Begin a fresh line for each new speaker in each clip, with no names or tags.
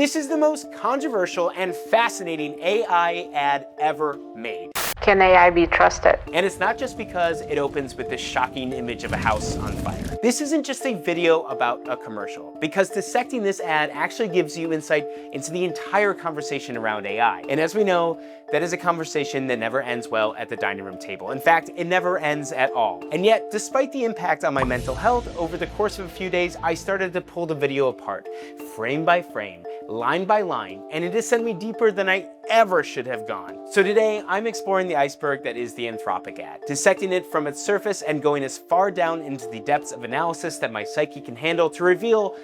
This is the most controversial and fascinating AI ad ever made.
Can AI be trusted?
And it's not just because it opens with this shocking image of a house on fire. This isn't just a video about a commercial, because dissecting this ad actually gives you insight into the entire conversation around AI. And as we know, that is a conversation that never ends well at the dining room table. In fact, it never ends at all. And yet, despite the impact on my mental health, over the course of a few days, I started to pull the video apart, frame by frame, line by line, and it has sent me deeper than I ever should have gone. So today, I'm exploring the iceberg that is the Anthropic ad, dissecting it from its surface and going as far down into the depths of analysis that my psyche can handle to reveal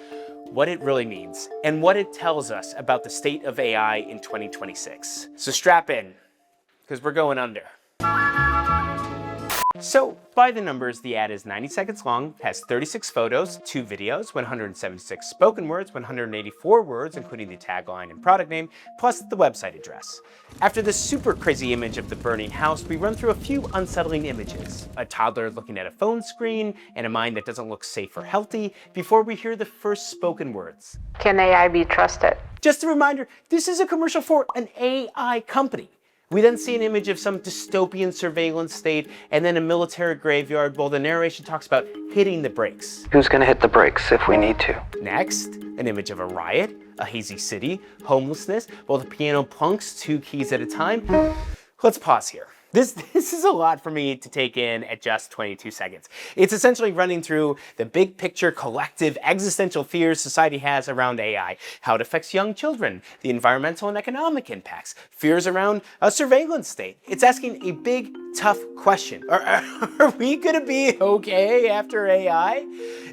what it really means and what it tells us about the state of AI in 2026. So strap in, because we're going under. So, by the numbers, the ad is 90 seconds long, has 36 photos, 2 videos, 176 spoken words, 184 words, including the tagline and product name, plus the website address. After the super crazy image of the burning house, we run through a few unsettling images. A toddler looking at a phone screen, and a mind that doesn't look safe or healthy, before we hear the first spoken words.
Can AI be trusted?
Just a reminder, this is a commercial for an AI company. We then see an image of some dystopian surveillance state and then a military graveyard while the narration talks about hitting the brakes.
Who's gonna hit the brakes if we need to?
Next, an image of a riot, a hazy city, homelessness, while the piano plunks 2 keys at a time. Let's pause here. This is a lot for me to take in at just 22 seconds. It's essentially running through the big picture collective existential fears society has around AI, how it affects young children, the environmental and economic impacts, fears around a surveillance state. It's asking a big, tough question. Are we gonna be okay after AI?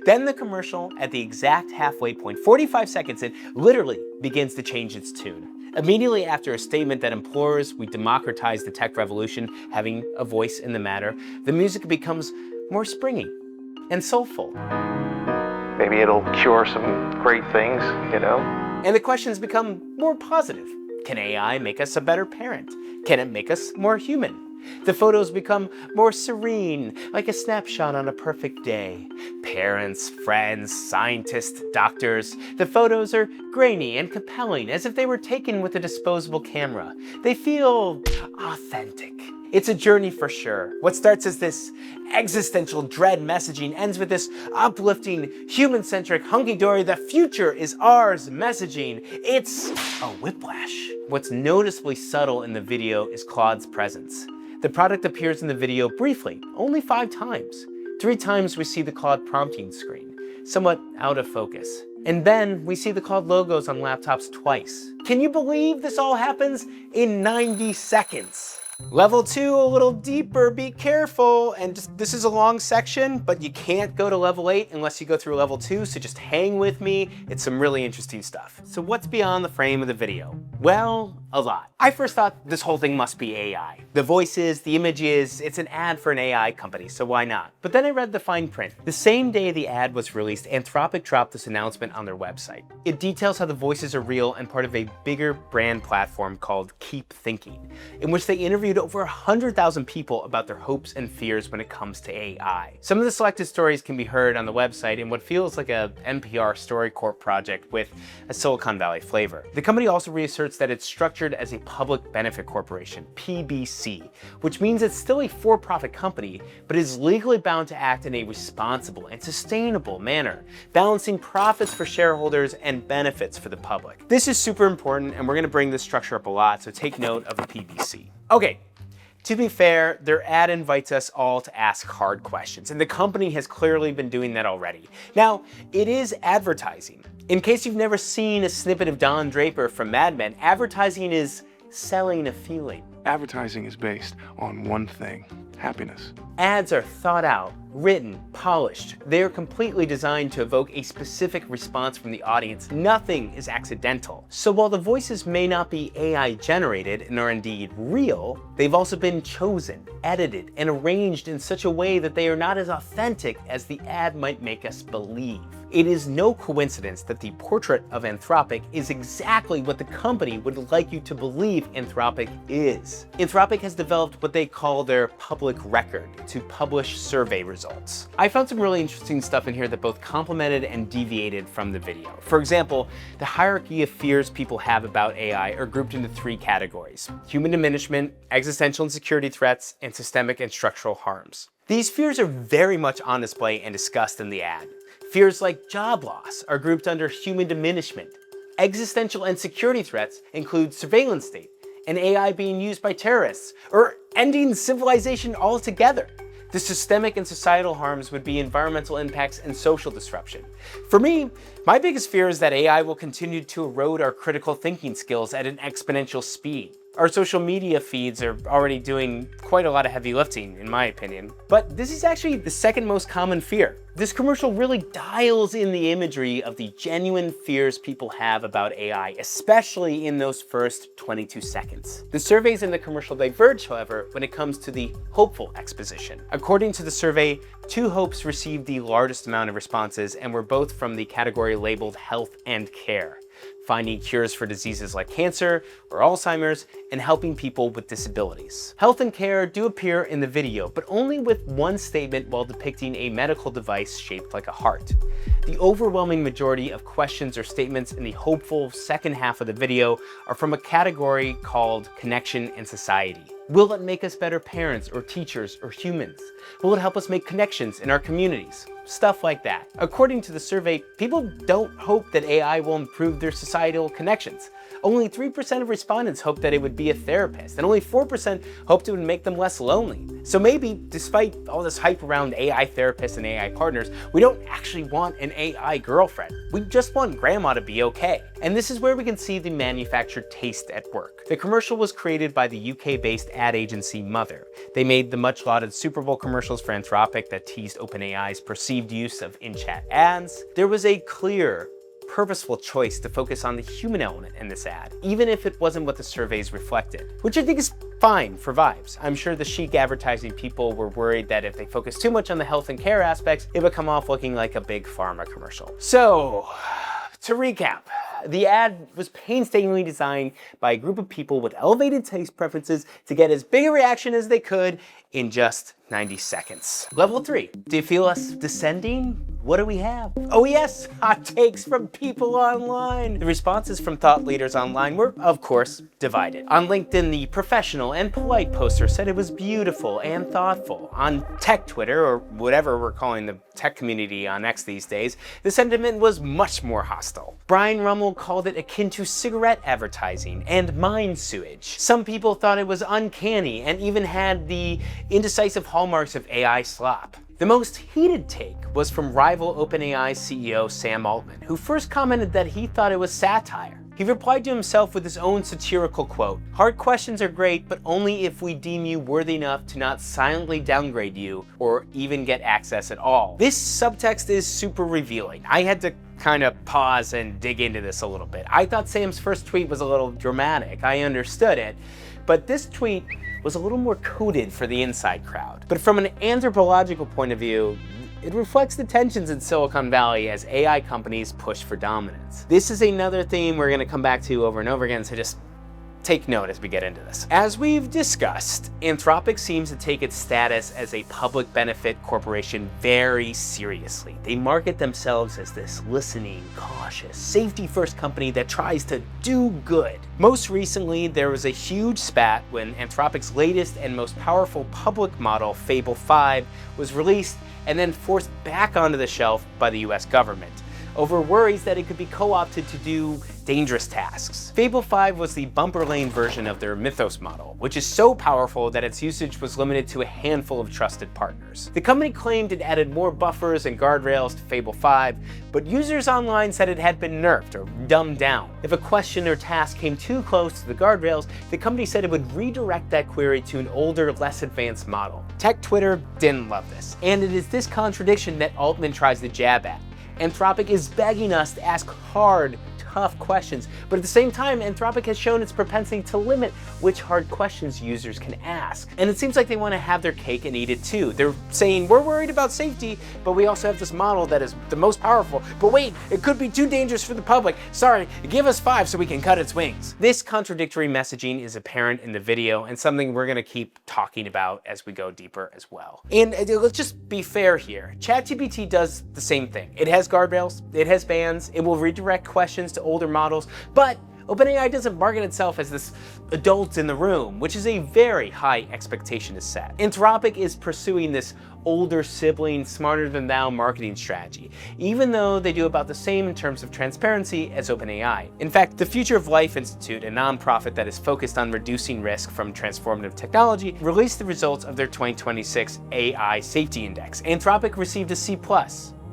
Then the commercial, at the exact halfway point, 45 seconds in, literally begins to change its tune. Immediately after a statement that implores we democratize the tech revolution, having a voice in the matter, the music becomes more springy and soulful.
Maybe it'll cure some great things, you know?
And the questions become more positive. Can AI make us a better parent? Can it make us more human? The photos become more serene, like a snapshot on a perfect day. Parents, friends, scientists, doctors. The photos are grainy and compelling, as if they were taken with a disposable camera. They feel authentic. It's a journey for sure. What starts as this existential dread messaging ends with this uplifting, human-centric, hunky-dory, the future is ours messaging. It's a whiplash. What's noticeably subtle in the video is Claude's presence. The product appears in the video briefly, only 5 times. 3 times we see the Claude prompting screen, somewhat out of focus. And then we see the Claude logos on laptops twice. Can you believe this all happens in 90 seconds? Level 2, a little deeper, be careful. And this is a long section, but you can't go to level 8 unless you go through level 2, so just hang with me. It's some really interesting stuff. So what's beyond the frame of the video? Well, a lot. I first thought this whole thing must be AI. The voices, the images, it's an ad for an AI company, so why not? But then I read the fine print. The same day the ad was released, Anthropic dropped this announcement on their website. It details how the voices are real and part of a bigger brand platform called Keep Thinking, in which they interviewed over 100,000 people about their hopes and fears when it comes to AI. Some of the selected stories can be heard on the website in what feels like a NPR StoryCorps project with a Silicon Valley flavor. The company also reasserts that it's structured as a public benefit corporation, PBC, which means it's still a for-profit company, but is legally bound to act in a responsible and sustainable manner, balancing profits for shareholders and benefits for the public. This is super important, and we're gonna bring this structure up a lot, so take note of the PBC. Okay. To be fair, their ad invites us all to ask hard questions, and the company has clearly been doing that already. Now, it is advertising. In case you've never seen a snippet of Don Draper from Mad Men, advertising is selling a feeling.
Advertising is based on one thing: happiness.
Ads are thought out, written, polished. They are completely designed to evoke a specific response from the audience. Nothing is accidental. So while the voices may not be AI generated and are indeed real, they've also been chosen, edited, and arranged in such a way that they are not as authentic as the ad might make us believe. It is no coincidence that the portrait of Anthropic is exactly what the company would like you to believe Anthropic is. Anthropic has developed what they call their public public record to publish survey results. I found some really interesting stuff in here that both complemented and deviated from the video. For example, the hierarchy of fears people have about AI are grouped into 3 categories: human diminishment, existential and security threats, and systemic and structural harms. These fears are very much on display and discussed in the ad. Fears like job loss are grouped under human diminishment. Existential and security threats include surveillance state, and AI being used by terrorists, or ending civilization altogether. The systemic and societal harms would be environmental impacts and social disruption. For me, my biggest fear is that AI will continue to erode our critical thinking skills at an exponential speed. Our social media feeds are already doing quite a lot of heavy lifting, in my opinion. But this is actually the second most common fear. This commercial really dials in the imagery of the genuine fears people have about AI, especially in those first 22 seconds. The surveys in the commercial diverge, however, when it comes to the hopeful exposition. According to the survey, 2 hopes received the largest amount of responses and were both from the category labeled health and care, finding cures for diseases like cancer or Alzheimer's, and helping people with disabilities. Health and care do appear in the video, but only with one statement while depicting a medical device shaped like a heart. The overwhelming majority of questions or statements in the hopeful second half of the video are from a category called connection and society. Will it make us better parents or teachers or humans? Will it help us make connections in our communities? Stuff like that. According to the survey, people don't hope that AI will improve their societal connections. Only 3% of respondents hope that it would be a therapist, and only 4% hoped it would make them less lonely. So maybe, despite all this hype around AI therapists and AI partners, we don't actually want an AI girlfriend. We just want grandma to be okay. And this is where we can see the manufactured taste at work. The commercial was created by the UK-based ad agency Mother. They made the much-lauded Super Bowl commercials for Anthropic that teased OpenAI's perceived use of in-chat ads. There was a clear, purposeful choice to focus on the human element in this ad, even if it wasn't what the surveys reflected, which I think is fine for vibes. I'm sure the chic advertising people were worried that if they focused too much on the health and care aspects, it would come off looking like a big pharma commercial. So, to recap, the ad was painstakingly designed by a group of people with elevated taste preferences to get as big a reaction as they could in just 90 seconds. Level 3, do you feel us descending? What do we have? Oh yes, hot takes from people online. The responses from thought leaders online were, of course, divided. On LinkedIn, the professional and polite poster said it was beautiful and thoughtful. On tech Twitter, or whatever we're calling the tech community on X these days, the sentiment was much more hostile. Brian Rummel called it akin to cigarette advertising and mind sewage. Some people thought it was uncanny and even had the indecisive hallmarks of AI slop. The most heated take was from rival OpenAI CEO Sam Altman, who first commented that he thought it was satire. He replied to himself with his own satirical quote, "Hard questions are great, but only if we deem you worthy enough to not silently downgrade you or even get access at all." This subtext is super revealing. I had to kind of pause and dig into this a little bit. I thought Sam's first tweet was a little dramatic. I understood it, but this tweet was a little more coded for the inside crowd. But from an anthropological point of view, it reflects the tensions in Silicon Valley as AI companies push for dominance. This is another theme we're going to come back to over and over again, so just take note as we get into this. As we've discussed, Anthropic seems to take its status as a public benefit corporation very seriously. They market themselves as this listening, cautious, safety-first company that tries to do good. Most recently, there was a huge spat when Anthropic's latest and most powerful public model, Fable 5, was released and then forced back onto the shelf by the US government over worries that it could be co-opted to do dangerous tasks. Fable 5 was the bumper lane version of their Mythos model, which is so powerful that its usage was limited to a handful of trusted partners. The company claimed it added more buffers and guardrails to Fable 5, but users online said it had been nerfed or dumbed down. If a question or task came too close to the guardrails, the company said it would redirect that query to an older, less advanced model. Tech Twitter didn't love this, and it is this contradiction that Altman tries to jab at. Anthropic is begging us to ask hard, tough questions. But at the same time, Anthropic has shown its propensity to limit which hard questions users can ask. And it seems like they want to have their cake and eat it too. They're saying, we're worried about safety, but we also have this model that is the most powerful. But wait, it could be too dangerous for the public. Sorry, give us 5 so we can cut its wings. This contradictory messaging is apparent in the video and something we're going to keep talking about as we go deeper as well. And let's just be fair here. ChatGPT does the same thing. It has guardrails, it has bans, it will redirect questions to older models, but OpenAI doesn't market itself as this adult in the room, which is a very high expectation to set. Anthropic is pursuing this older sibling, smarter than thou marketing strategy, even though they do about the same in terms of transparency as OpenAI. In fact, the Future of Life Institute, a nonprofit that is focused on reducing risk from transformative technology, released the results of their 2026 AI Safety Index. Anthropic received a C+.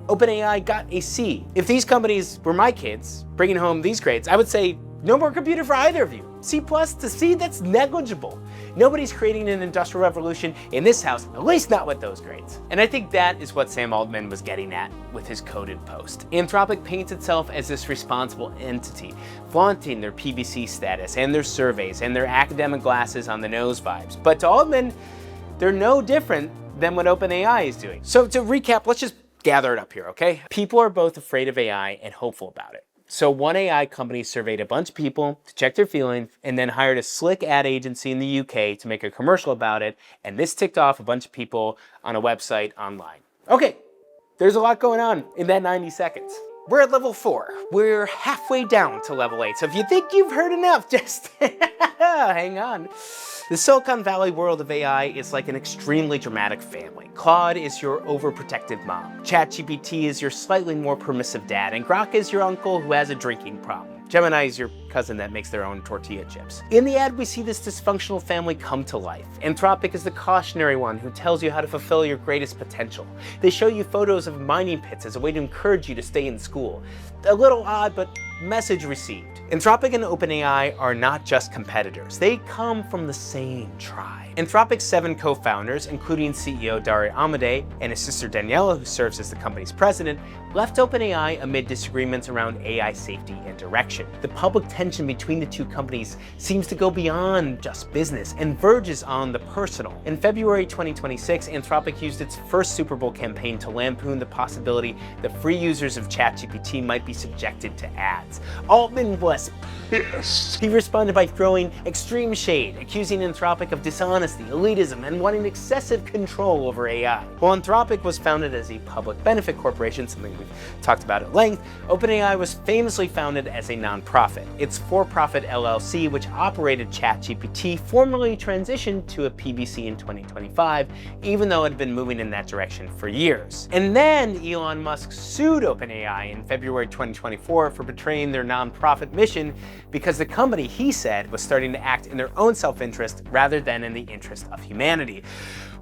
OpenAI got a C. If these companies were my kids, bringing home these grades, I would say, no more computer for either of you. C+ to C, that's negligible. Nobody's creating an industrial revolution in this house, at least not with those grades. And I think that is what Sam Altman was getting at with his coded post. Anthropic paints itself as this responsible entity, flaunting their PBC status and their surveys and their academic glasses on the nose vibes. But to Altman, they're no different than what OpenAI is doing. So to recap, let's just gather it up here, okay? People are both afraid of AI and hopeful about it. So one AI company surveyed a bunch of people to check their feelings and then hired a slick ad agency in the UK to make a commercial about it, and this ticked off a bunch of people on a website online. Okay, there's a lot going on in that 90 seconds. We're at level 4. We're halfway down to level 8, so if you think you've heard enough, just hang on. The Silicon Valley world of AI is like an extremely dramatic family. Claude is your overprotective mom. ChatGPT is your slightly more permissive dad, and Grok is your uncle who has a drinking problem. Gemini is your cousin that makes their own tortilla chips. In the ad, we see this dysfunctional family come to life. Anthropic is the cautionary one who tells you how to fulfill your greatest potential. They show you photos of mining pits as a way to encourage you to stay in school. A little odd, but message received. Anthropic and OpenAI are not just competitors. They come from the same tribe. Anthropic's 7 co-founders, including CEO Dario Amodei and his sister Daniela, who serves as the company's president, left OpenAI amid disagreements around AI safety and direction. The public tension between the two companies seems to go beyond just business and verges on the personal. In February 2026, Anthropic used its first Super Bowl campaign to lampoon the possibility that free users of ChatGPT might be subjected to ads. Altman was pissed. He responded by throwing extreme shade, accusing Anthropic of dishonesty, elitism, and wanting excessive control over AI. While Anthropic was founded as a public benefit corporation, something we've talked about at length, OpenAI was famously founded as a nonprofit. Its for-profit LLC, which operated ChatGPT, formally transitioned to a PBC in 2025, even though it had been moving in that direction for years. And then Elon Musk sued OpenAI in February 2024 for betraying their nonprofit mission because the company, he said, was starting to act in their own self-interest rather than in the interest of humanity.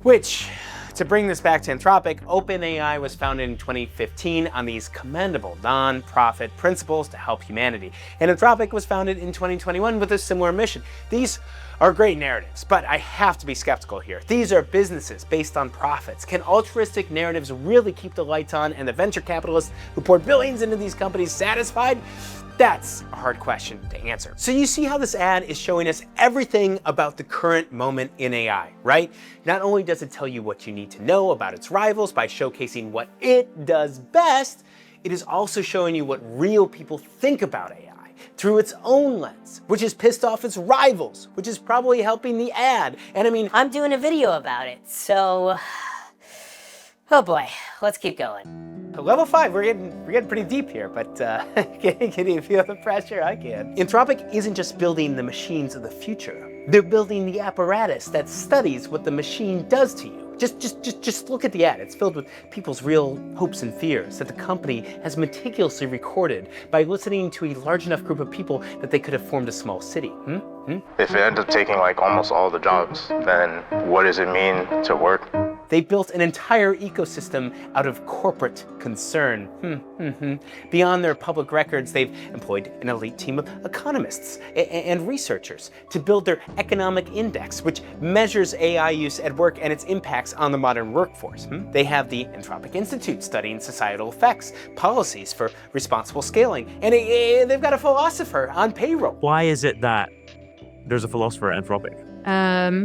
Which, to bring this back to Anthropic, OpenAI was founded in 2015 on these commendable non-profit principles to help humanity. And Anthropic was founded in 2021 with a similar mission. These are great narratives, but I have to be skeptical here. These are businesses based on profits. Can altruistic narratives really keep the lights on and the venture capitalists who poured billions into these companies satisfied? That's a hard question to answer. So you see how this ad is showing us everything about the current moment in AI, right? Not only does it tell you what you need to know about its rivals by showcasing what it does best, it is also showing you what real people think about AI through its own lens, which has pissed off its rivals, which is probably helping the ad. And I mean,
I'm doing a video about it, so, oh boy, let's keep going.
Level 5, we're getting pretty deep here, but can you feel the pressure? I can. Anthropic isn't just building the machines of the future. They're building the apparatus that studies what the machine does to you. Just look at the ad. It's filled with people's real hopes and fears that the company has meticulously recorded by listening to a large enough group of people that they could have formed a small city.
If it ends up taking like almost all the jobs, then what does it mean to work?
They built an entire ecosystem out of corporate concern. Beyond their public records, they've employed an elite team of economists and researchers to build their economic index, which measures AI use at work and its impacts on the modern workforce. They have the Anthropic Institute studying societal effects, policies for responsible scaling, and they've got a philosopher on payroll.
Why is it that there's a philosopher at Anthropic?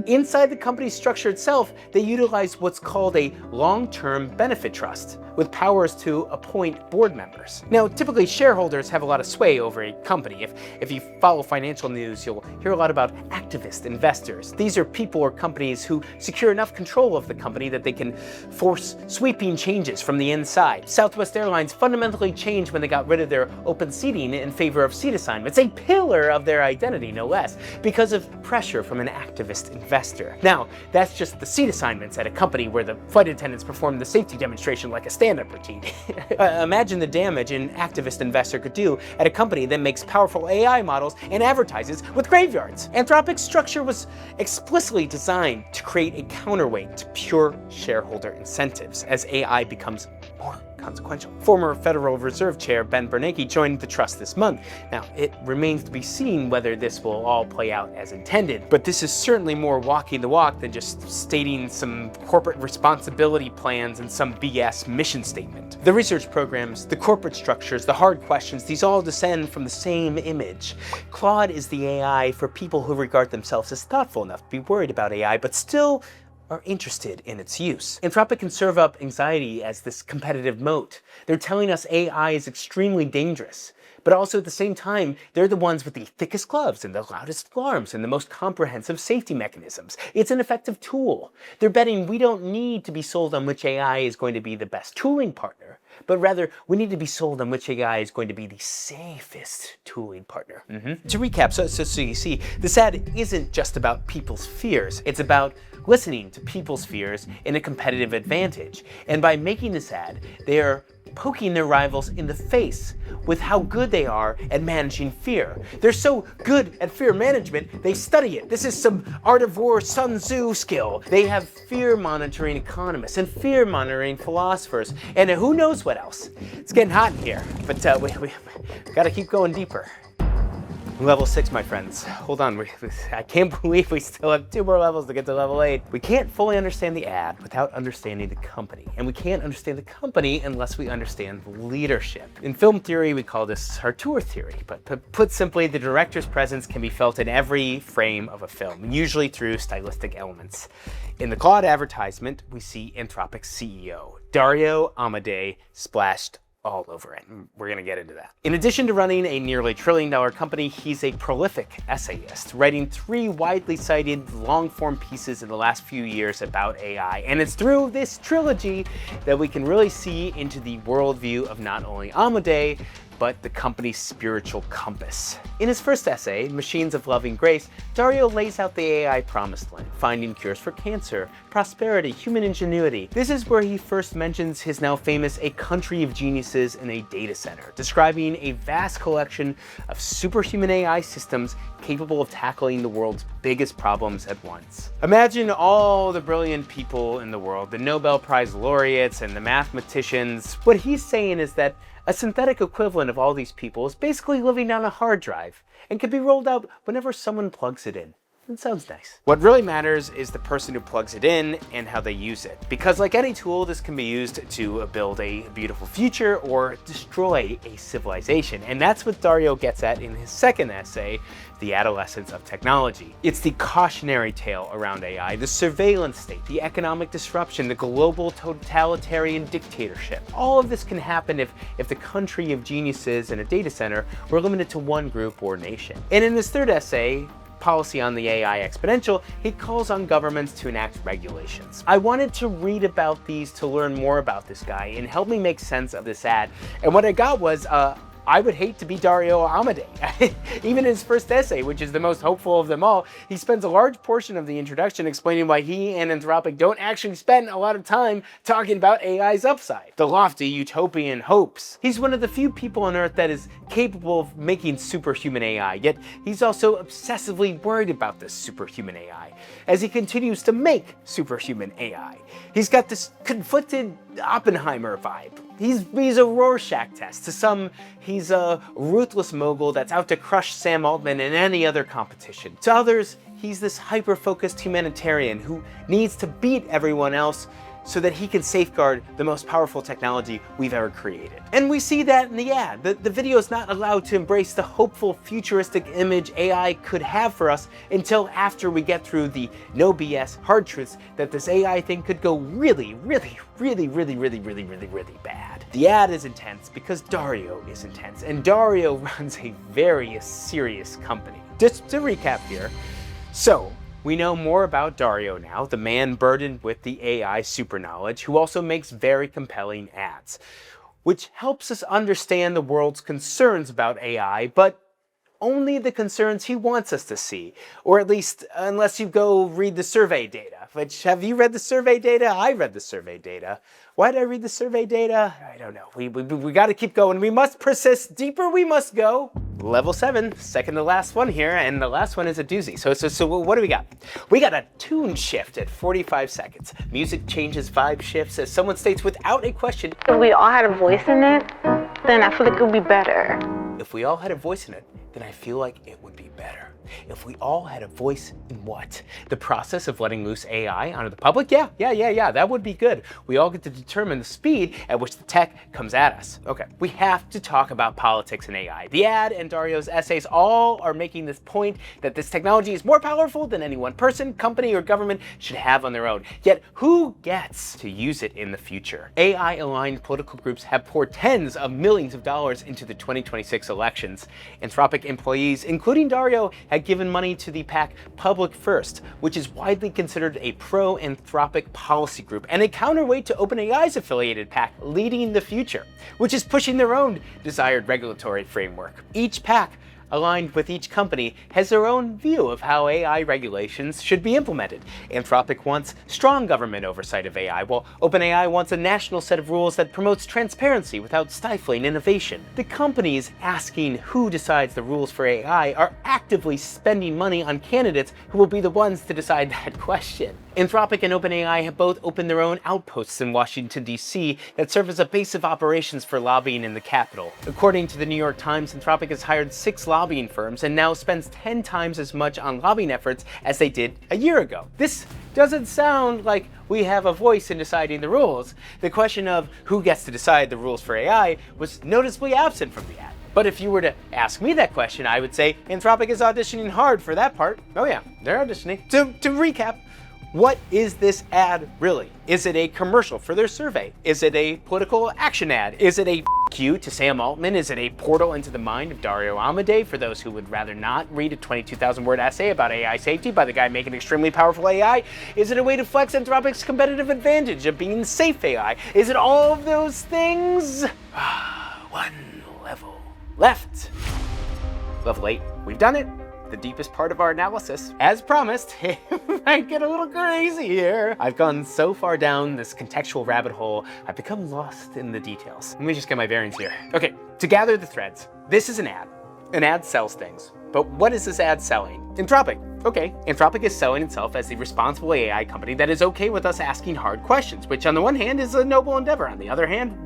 Inside the company structure itself, they utilize what's called a long-term benefit trust, with powers to appoint board members. Now, typically shareholders have a lot of sway over a company. If you follow financial news, you'll hear a lot about activist investors. These are people or companies who secure enough control of the company that they can force sweeping changes from the inside. Southwest Airlines fundamentally changed when they got rid of their open seating in favor of seat assignments, a pillar of their identity, no less, because of pressure from an activist investor. Now, that's just the seat assignments at a company where the flight attendants perform the safety demonstration like a stand-up routine. Imagine the damage an activist investor could do at a company that makes powerful AI models and advertises with graveyards. Anthropic's structure was explicitly designed to create a counterweight to pure shareholder incentives as AI becomes more consequential. Former Federal Reserve Chair Ben Bernanke joined the trust this month. Now, it remains to be seen whether this will all play out as intended, but this is certainly more walking the walk than just stating some corporate responsibility plans and some BS mission statement. The research programs, the corporate structures, the hard questions, these all descend from the same image. Claude is the AI for people who regard themselves as thoughtful enough to be worried about AI, but still are interested in its use. Anthropic can serve up anxiety as this competitive moat. They're telling us AI is extremely dangerous, but also at the same time, they're the ones with the thickest gloves and the loudest alarms and the most comprehensive safety mechanisms. It's an effective tool. They're betting we don't need to be sold on which AI is going to be the best tooling partner, but rather we need to be sold on which AI is going to be the safest tooling partner. To recap, so you see, this ad isn't just about people's fears. It's about listening to people's fears in a competitive advantage. And by making this ad, they are poking their rivals in the face with how good they are at managing fear. They're so good at fear management, they study it. This is some Art of War Sun Tzu skill. They have fear monitoring economists and fear monitoring philosophers, and who knows what else. It's getting hot in here, but we gotta keep going deeper. Level 6, my friends. Hold on, I can't believe we still have 2 more levels to get to level 8. We can't fully understand the ad without understanding the company, and we can't understand the company unless we understand the leadership. In film theory, we call this auteur theory, but put simply, the director's presence can be felt in every frame of a film, usually through stylistic elements. In the Claude advertisement, we see Anthropic's CEO, Dario Amodei, splashed all over it. We're gonna get into that. In addition to running a nearly $1 trillion company, he's a prolific essayist, writing 3 widely cited long-form pieces in the last few years about AI. And it's through this trilogy that we can really see into the worldview of not only Amodei, but the company's spiritual compass. In his first essay, Machines of Loving Grace, Dario lays out the AI promised land, finding cures for cancer, prosperity, human ingenuity. This is where he first mentions his now famous A Country of Geniuses in a Data Center, describing a vast collection of superhuman AI systems capable of tackling the world's biggest problems at once. Imagine all the brilliant people in the world, the Nobel Prize laureates and the mathematicians. What he's saying is that a synthetic equivalent of all these people is basically living on a hard drive and can be rolled out whenever someone plugs it in. It sounds nice. What really matters is the person who plugs it in and how they use it. Because like any tool, this can be used to build a beautiful future or destroy a civilization. And that's what Dario gets at in his second essay, The Adolescence of Technology. It's the cautionary tale around AI, the surveillance state, the economic disruption, the global totalitarian dictatorship. All of this can happen if the country of geniuses in a data center were limited to one group or nation. And in his third essay, Policy on the AI Exponential, he calls on governments to enact regulations. I wanted to read about these to learn more about this guy and help me make sense of this ad. And what I got was I would hate to be Dario Amodei. Even in his first essay, which is the most hopeful of them all, he spends a large portion of the introduction explaining why he and Anthropic don't actually spend a lot of time talking about AI's upside, the lofty utopian hopes. He's one of the few people on Earth that is capable of making superhuman AI, yet he's also obsessively worried about this superhuman AI as he continues to make superhuman AI. He's got this conflicted Oppenheimer vibe. He's a Rorschach test. To some, he's a ruthless mogul that's out to crush Sam Altman in any other competition. To others, he's this hyper-focused humanitarian who needs to beat everyone else so that he can safeguard the most powerful technology we've ever created. And we see that in the ad. The video is not allowed to embrace the hopeful futuristic image AI could have for us until after we get through the no BS hard truths that this AI thing could go really bad. The ad is intense because Dario is intense, and Dario runs a very serious company. Just to recap here, so we know more about Dario now, the man burdened with the AI super knowledge, who also makes very compelling ads, which helps us understand the world's concerns about AI, but only the concerns he wants us to see, or at least unless you go read the survey data. Which, have you read the survey data? I read the survey data. Why did I read the survey data? I don't know. We got to keep going. We must persist. Deeper we must go. Level 7, second to last one here, and the last one is a doozy. So what do we got? We got a tune shift at 45 seconds. Music changes, vibe shifts, as someone states without a question.
If we all had a voice in it, then I feel like it would be better.
If we all had a voice in it, then I feel like it would be better. If we all had a voice in what? The process of letting loose AI onto the public? Yeah, that would be good. We all get to determine the speed at which the tech comes at us. Okay, we have to talk about politics and AI. The ad and Dario's essays all are making this point that this technology is more powerful than any one person, company, or government should have on their own. Yet, who gets to use it in the future? AI-aligned political groups have poured tens of millions of dollars into the 2026 elections. Anthropic employees, including Dario, had given money to the PAC Public First, which is widely considered a pro-Anthropic policy group and a counterweight to OpenAI's affiliated PAC Leading the Future, which is pushing their own desired regulatory framework. Each PAC, aligned with each company, has their own view of how AI regulations should be implemented. Anthropic wants strong government oversight of AI, while OpenAI wants a national set of rules that promotes transparency without stifling innovation. The companies asking who decides the rules for AI are actively spending money on candidates who will be the ones to decide that question. Anthropic and OpenAI have both opened their own outposts in Washington, D.C. that serve as a base of operations for lobbying in the Capitol. According to the New York Times, Anthropic has hired 6 lobbying firms and now spends 10 times as much on lobbying efforts as they did a year ago. This doesn't sound like we have a voice in deciding the rules. The question of who gets to decide the rules for AI was noticeably absent from the ad. But if you were to ask me that question, I would say Anthropic is auditioning hard for that part. Oh yeah, they're auditioning. To recap, what is this ad really? Is it a commercial for their survey? Is it a political action ad? Is it a f*** you to Sam Altman? Is it a portal into the mind of Dario Amodei for those who would rather not read a 22,000-word essay about AI safety by the guy making extremely powerful AI? Is it a way to flex Anthropic's competitive advantage of being safe AI? Is it all of those things? One level left. Level 8. We've done it. The deepest part of our analysis. As promised, it might get a little crazy here. I've gone so far down this contextual rabbit hole, I've become lost in the details. Let me just get my bearings here. Okay, to gather the threads, this is an ad. An ad sells things. But what is this ad selling? Anthropic. Okay, Anthropic is selling itself as the responsible AI company that is okay with us asking hard questions, which on the one hand is a noble endeavor. On the other hand,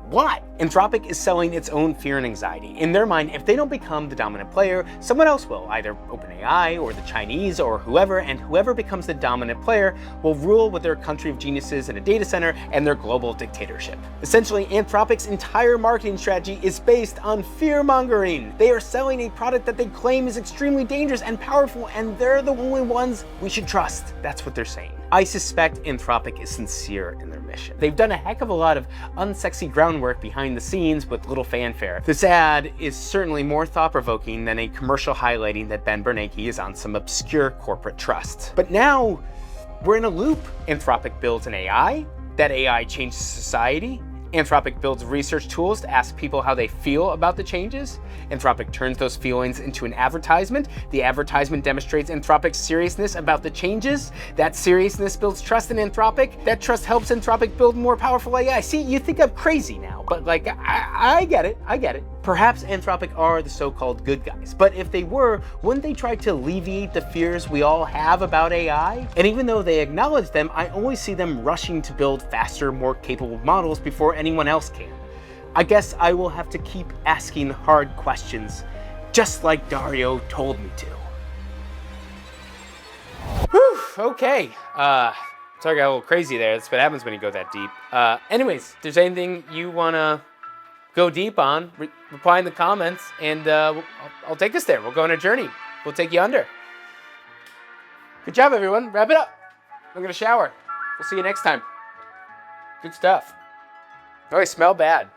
why? Anthropic is selling its own fear and anxiety. In their mind, if they don't become the dominant player, someone else will, either OpenAI or the Chinese or whoever, and whoever becomes the dominant player will rule with their country of geniuses in a data center and their global dictatorship. Essentially, Anthropic's entire marketing strategy is based on fear-mongering. They are selling a product that they claim is extremely dangerous and powerful, and they're the only ones we should trust. That's what they're saying. I suspect Anthropic is sincere in their mission. They've done a heck of a lot of unsexy groundwork behind the scenes with little fanfare. This ad is certainly more thought-provoking than a commercial highlighting that Ben Bernanke is on some obscure corporate trust. But now, we're in a loop. Anthropic builds an AI, that AI changes society, Anthropic builds research tools to ask people how they feel about the changes. Anthropic turns those feelings into an advertisement. The advertisement demonstrates Anthropic's seriousness about the changes. That seriousness builds trust in Anthropic. That trust helps Anthropic build more powerful AI. See, you think I'm crazy now, but like, I get it, I get it. Perhaps Anthropic are the so-called good guys, but if they were, wouldn't they try to alleviate the fears we all have about AI? And even though they acknowledge them, I always see them rushing to build faster, more capable models before anyone else can. I guess I will have to keep asking hard questions, just like Dario told me to. Whew, okay. Sorry I got a little crazy there. That's what happens when you go that deep. Anyways, if there's anything you wanna go deep on, reply in the comments, and I'll take us there. We'll go on a journey. We'll take you under. Good job, everyone. Wrap it up. I'm gonna shower. We'll see you next time. Good stuff. Oh, I smell bad.